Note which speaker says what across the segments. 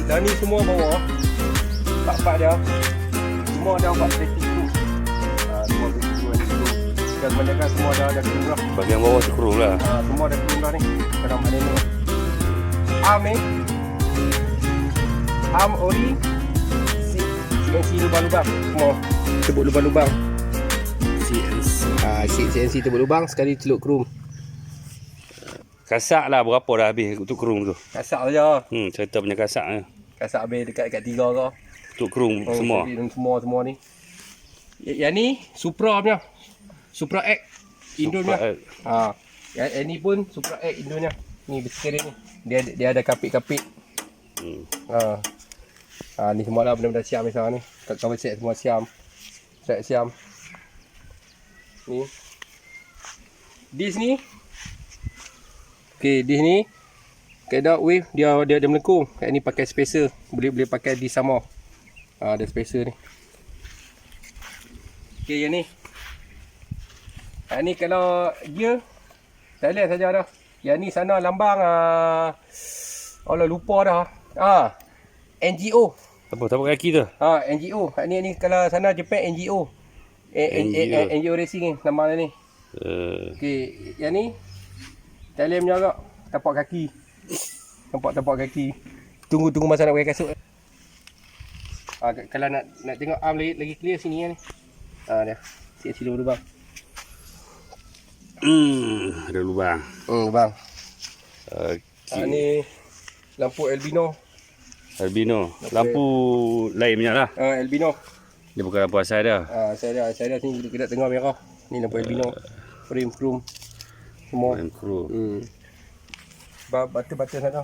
Speaker 1: dah ni semua bawah. Pak-pak dia. Semua dah buat safety crew. Semua safety crew ni dulu. Dan kebanyakan semua dah crew lah.
Speaker 2: Bahagian bawah tu crew lah.
Speaker 1: Semua dah crew dah ni. Dalam ada ni. Arm ni. Arm ori. CNC lubang-lubang. Semua tebuk lubang-lubang. CNC tebuk lubang sekali celup krum.
Speaker 2: Kasak lah berapa dah habis untuk krum tu?
Speaker 1: Kasak saja.
Speaker 2: Cerita punya kasak ni.
Speaker 1: Kasak habis dekat 3 ke.
Speaker 2: Untuk krum semua.
Speaker 1: Semua ni. Yang ni Supra punya. Supra X Indo punya. Yang ni pun Supra X Indo punya. Ni besar ni. Dia ada kapit-kapit. Ni semua lah benda-benda siam misalnya ni. Cover set semua siam. Track siam. Ni. Dis ni. Okey, dis ni. Kaedah wave dia melengkung. Kat ni pakai spacer. Boleh pakai dis sama. Ada spacer ni. Okey, yang ni. Yang ni kalau gear Thailand saja dah. Yang ni sana lambang Allah lupa dah. NGO.
Speaker 2: Apa tapak kaki tu?
Speaker 1: NGO. Ni kalau sana Jepun NGO. NGO Racing ni nama dia ni. Okey, yang ni Thailand punya agak tapak kaki. Nampak tapak kaki. Tunggu masa nak pakai kasut. Kalau nak tengok arm lagi clear sini ni. Dia. Sini lubang.
Speaker 2: Ada lubang.
Speaker 1: Lubang.
Speaker 2: Okey.
Speaker 1: Ni lampu albino.
Speaker 2: Lampu lain punya lah.
Speaker 1: Albino.
Speaker 2: Dia bukan lampu asal dia.
Speaker 1: Saya dah sini dekat tengah merah. Ni lampu albino. Frame chrome. Semua.
Speaker 2: Frame chrome.
Speaker 1: Batu-batu sana.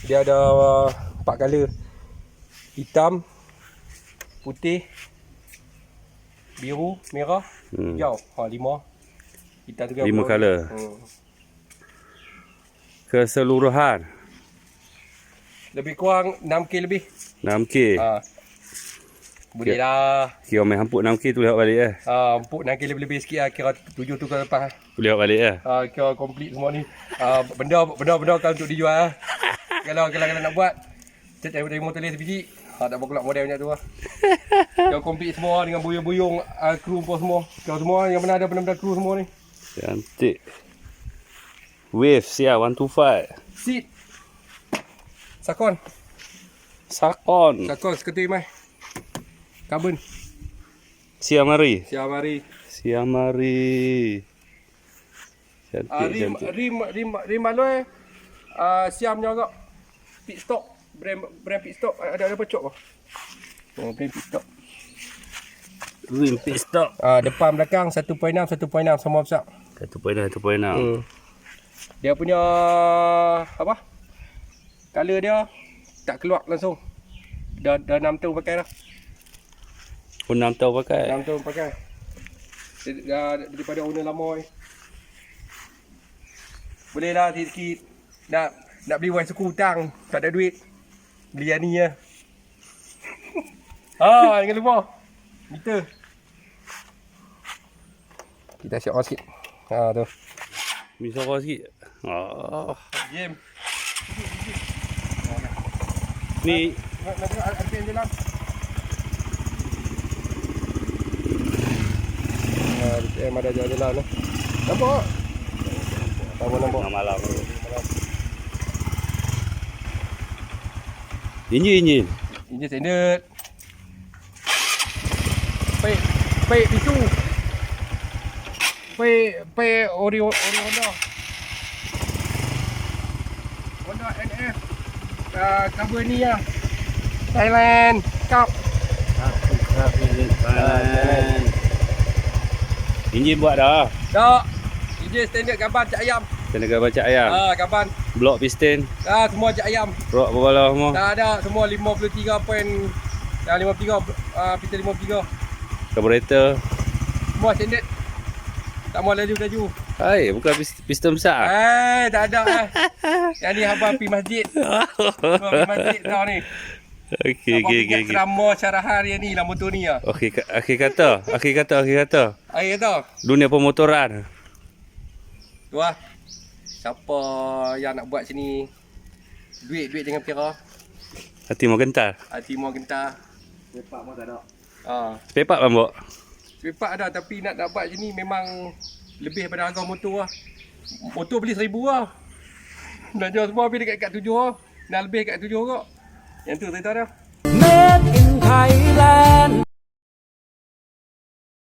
Speaker 1: Dia ada 4 color. Hitam, putih, biru, merah, hijau. 5. Hitam tu
Speaker 2: 5 color. Keseluruhan
Speaker 1: lebih kurang 6K lebih.
Speaker 2: 6K.
Speaker 1: Boleh lah.
Speaker 2: Kira main hampuk 6K tu lihat balik
Speaker 1: Empuk 6K lebih-lebih sikit lah. Kira 7 tu ke lepas.
Speaker 2: Boleh lihat balik
Speaker 1: Kira complete semua ni. Benda kan untuk dijual. Kalau nak buat cari motor lain sebiji. Tak berapa model banyak tu lah. Kira complete semua dengan buyung-buyung kru pun semua. Kira semua yang mana ada benda-benda kru semua ni.
Speaker 2: Cantik. Wave 125.
Speaker 1: Seat. Sakon seketul mai. Carbon.
Speaker 2: Siam hari. Cantik.
Speaker 1: Rim alloy siam juga. Pit stop. Brand pit stop ada pecok ke? Brand pit stop.
Speaker 2: Rim pit stop.
Speaker 1: Depan belakang 1.6 semua besar.
Speaker 2: 1.6.
Speaker 1: Dia punya apa? Color dia tak keluar langsung. Dah 6 tahun pakai dah.
Speaker 2: 6 tahun pakai.
Speaker 1: 6 tahun pakai. Daripada owner lama ni. Boleh lah sikit. Nak beli wine suku hutang. Tak ada duit. Beli yang ni je. Jangan lupa. Meter. Kita siap on sikit. Tu.
Speaker 2: Bisa kau sikit.
Speaker 1: Game.
Speaker 2: Ni
Speaker 1: nak tengok RPM dia lah. RPM ada jalan lah. Nampak? Nampak.
Speaker 2: malam. Enjin
Speaker 1: standard. Pay pisu. Pay ori Honda. Honda NF. Cover ni lah. Thailand Cup.
Speaker 2: Thailand. Enjin buat dah.
Speaker 1: Tak. Enjin standard gaban cak ayam.
Speaker 2: Tenaga baca ayam.
Speaker 1: Gaban.
Speaker 2: Blok piston.
Speaker 1: Semua cak ayam.
Speaker 2: Rok berbalah semua.
Speaker 1: Tak ada, semua 53 poin. 53 piston 53.
Speaker 2: Karburator.
Speaker 1: Semua standard. Tak mau laju-laju.
Speaker 2: Hai, bukan piston besar.
Speaker 1: Tak ada. Yang ni abang pergi masjid. Abang pergi masjid tau ni.
Speaker 2: Okey.
Speaker 1: Kerama syarahan yang ni lah motor ni lah.
Speaker 2: Okey, akhir kata.
Speaker 1: Air kata.
Speaker 2: Dunia pemotoran.
Speaker 1: Tu lah. Siapa yang nak buat sini Duit jangan kira.
Speaker 2: Hati mau gentar.
Speaker 1: Hati mau gentar.
Speaker 3: Sepak pun tak ada.
Speaker 2: Spare part bang bawa.
Speaker 1: Sepak ada tapi nak dapat je ni memang lebih daripada harga motor lah. Motor beli 1,000 lah. Nak jual semua habis dekat 7 lah. Nak lebih kat 7 kot. Yang tu cerita dah.
Speaker 4: Made in Thailand